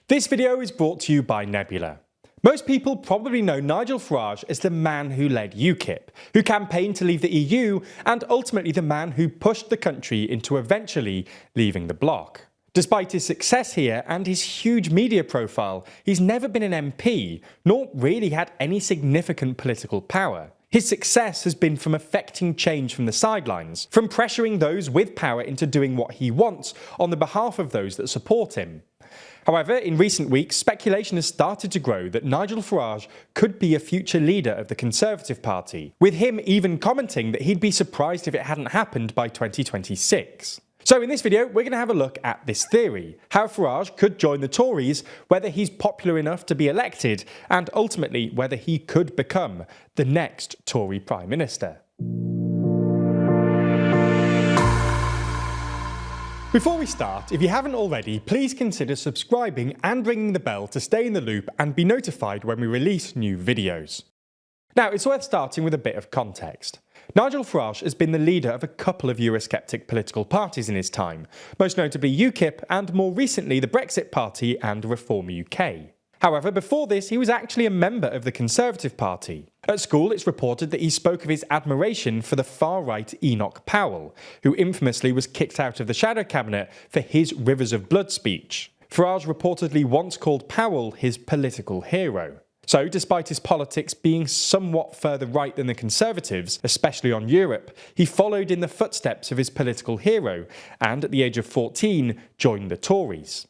This video is brought to you by Nebula. Most people probably know Nigel Farage as the man who led UKIP, who campaigned to leave the EU, and ultimately the man who pushed the country into eventually leaving the bloc. Despite his success here and his huge media profile, he's never been an MP, nor really had any significant political power. His success has been from effecting change from the sidelines, from pressuring those with power into doing what he wants on the behalf of those that support him. However, in recent weeks, speculation has started to grow that Nigel Farage could be a future leader of the Conservative Party, with him even commenting that he'd be surprised if it hadn't happened by 2026. So in this video, we're going to have a look at this theory, how Farage could join the Tories, whether he's popular enough to be elected, and ultimately whether he could become the next Tory Prime Minister. Before we start, if you haven't already, please consider subscribing and ringing the bell to stay in the loop and be notified when we release new videos. Now, it's worth starting with a bit of context. Nigel Farage has been the leader of a couple of Eurosceptic political parties in his time, most notably UKIP and more recently the Brexit Party and Reform UK. However, before this, he was actually a member of the Conservative Party. At school, it's reported that he spoke of his admiration for the far-right Enoch Powell, who infamously was kicked out of the Shadow Cabinet for his Rivers of Blood speech. Farage reportedly once called Powell his political hero. So, despite his politics being somewhat further right than the Conservatives, especially on Europe, he followed in the footsteps of his political hero and, at the age of 14, joined the Tories.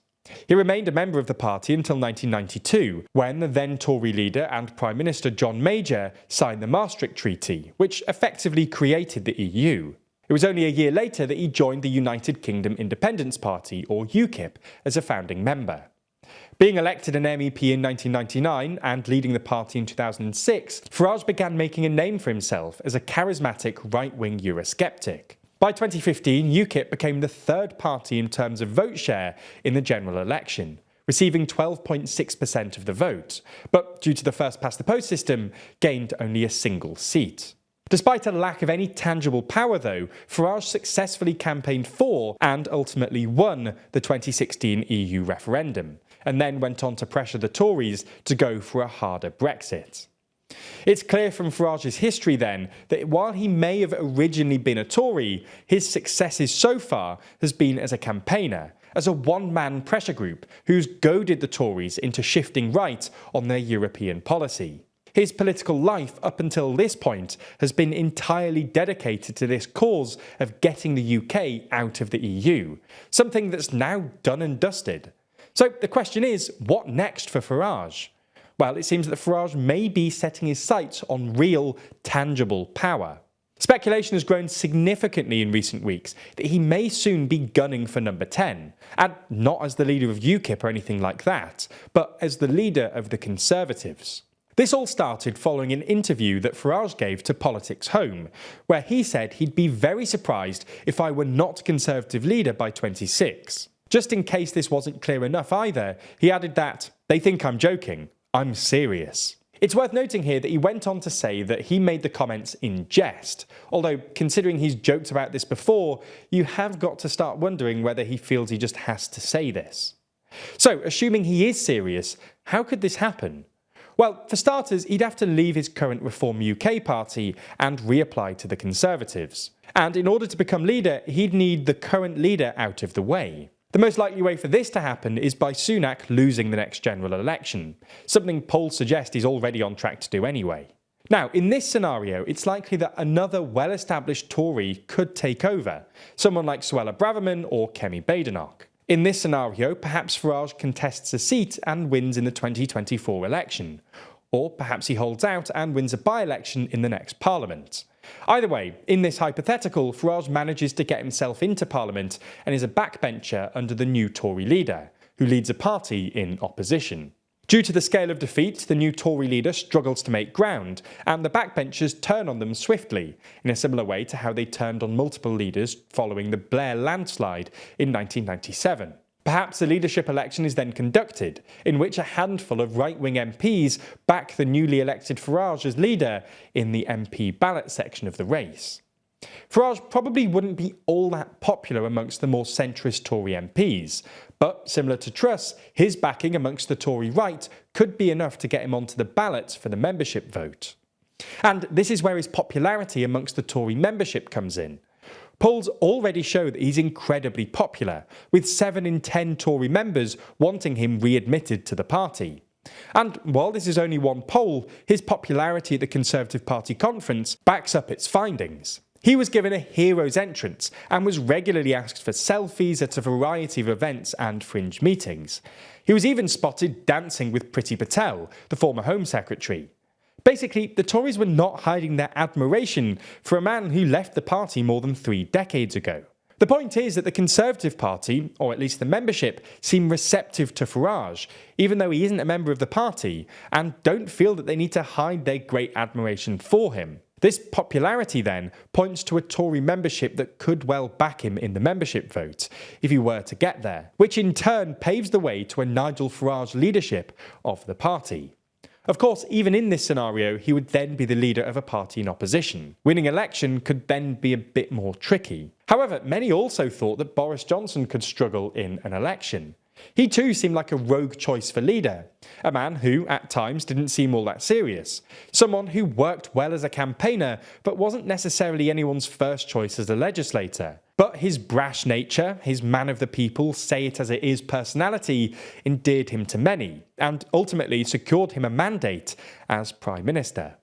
He remained a member of the party until 1992, when the then Tory leader and Prime Minister John Major signed the Maastricht Treaty, which effectively created the EU. It was only a year later that he joined the United Kingdom Independence Party, or UKIP, as a founding member. Being elected an MEP in 1999 and leading the party in 2006, Farage began making a name for himself as a charismatic right-wing Eurosceptic. By 2015, UKIP became the third party in terms of vote share in the general election, receiving 12.6% of the vote, but due to the first-past-the-post system, gained only a single seat. Despite a lack of any tangible power though, Farage successfully campaigned for and ultimately won the 2016 EU referendum, and then went on to pressure the Tories to go for a harder Brexit. It's clear from Farage's history then that while he may have originally been a Tory, his successes so far has been as a campaigner, as a one-man pressure group who's goaded the Tories into shifting right on their European policy. His political life up until this point has been entirely dedicated to this cause of getting the UK out of the EU, something that's now done and dusted. So the question is, what next for Farage? Well, it seems that Farage may be setting his sights on real, tangible power. Speculation has grown significantly in recent weeks that he may soon be gunning for number 10, and not as the leader of UKIP or anything like that, but as the leader of the Conservatives. This all started following an interview that Farage gave to Politics Home, where he said he'd be very surprised if I were not Conservative leader by 26. Just in case this wasn't clear enough either, he added that, "They think I'm joking. I'm serious." It's worth noting here that he went on to say that he made the comments in jest, although considering he's joked about this before, you have got to start wondering whether he feels he just has to say this. So, assuming he is serious, how could this happen? Well, for starters, he'd have to leave his current Reform UK party and reapply to the Conservatives. And in order to become leader, he'd need the current leader out of the way. The most likely way for this to happen is by Sunak losing the next general election, something polls suggest he's already on track to do anyway. Now, in this scenario, it's likely that another well-established Tory could take over, someone like Suella Braverman or Kemi Badenoch. In this scenario, perhaps Farage contests a seat and wins in the 2024 election, or perhaps he holds out and wins a by-election in the next Parliament. Either way, in this hypothetical, Farage manages to get himself into Parliament and is a backbencher under the new Tory leader, who leads a party in opposition. Due to the scale of defeat, the new Tory leader struggles to make ground, and the backbenchers turn on them swiftly, in a similar way to how they turned on multiple leaders following the Blair landslide in 1997. Perhaps a leadership election is then conducted, in which a handful of right-wing MPs back the newly elected Farage as leader in the MP ballot section of the race. Farage probably wouldn't be all that popular amongst the more centrist Tory MPs, but similar to Truss, his backing amongst the Tory right could be enough to get him onto the ballot for the membership vote. And this is where his popularity amongst the Tory membership comes in. Polls already show that he's incredibly popular, with 7 in 10 Tory members wanting him readmitted to the party. And while this is only one poll, his popularity at the Conservative Party conference backs up its findings. He was given a hero's entrance and was regularly asked for selfies at a variety of events and fringe meetings. He was even spotted dancing with Priti Patel, the former Home Secretary. Basically, the Tories were not hiding their admiration for a man who left the party more than 3 decades ago. The point is that the Conservative Party, or at least the membership, seem receptive to Farage, even though he isn't a member of the party, and don't feel that they need to hide their great admiration for him. This popularity then points to a Tory membership that could well back him in the membership vote, if he were to get there, which in turn paves the way to a Nigel Farage leadership of the party. Of course, even in this scenario, he would then be the leader of a party in opposition. Winning election could then be a bit more tricky. However, many also thought that Boris Johnson could struggle in an election. He too seemed like a rogue choice for leader, a man who, at times, didn't seem all that serious, someone who worked well as a campaigner but wasn't necessarily anyone's first choice as a legislator. But his brash nature, his man of the people, say it as it is personality, endeared him to many, and ultimately secured him a mandate as Prime Minister.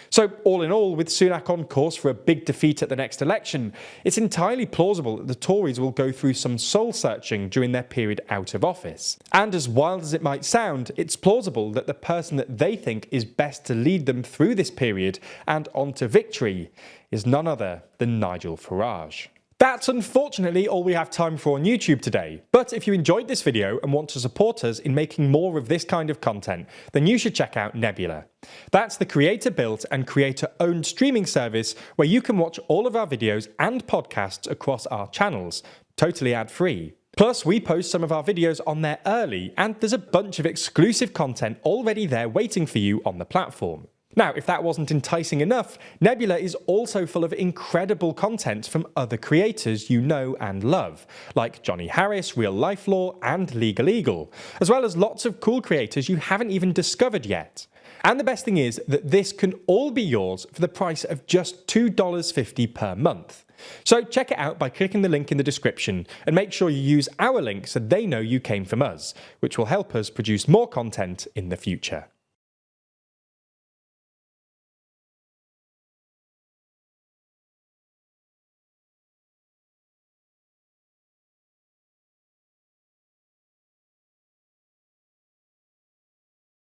So, all in all, with Sunak on course for a big defeat at the next election, it's entirely plausible that the Tories will go through some soul-searching during their period out of office. And as wild as it might sound, it's plausible that the person that they think is best to lead them through this period and on to victory is none other than Nigel Farage. That's unfortunately all we have time for on YouTube today, but if you enjoyed this video and want to support us in making more of this kind of content, then you should check out Nebula. That's the creator-built and creator-owned streaming service where you can watch all of our videos and podcasts across our channels, totally ad-free. Plus, we post some of our videos on there early, and there's a bunch of exclusive content already there waiting for you on the platform. Now, if that wasn't enticing enough, Nebula is also full of incredible content from other creators you know and love, like Johnny Harris, Real Life Law, and Legal Eagle, as well as lots of cool creators you haven't even discovered yet. And the best thing is that this can all be yours for the price of just $2.50 per month. So check it out by clicking the link in the description and make sure you use our link so they know you came from us, which will help us produce more content in the future.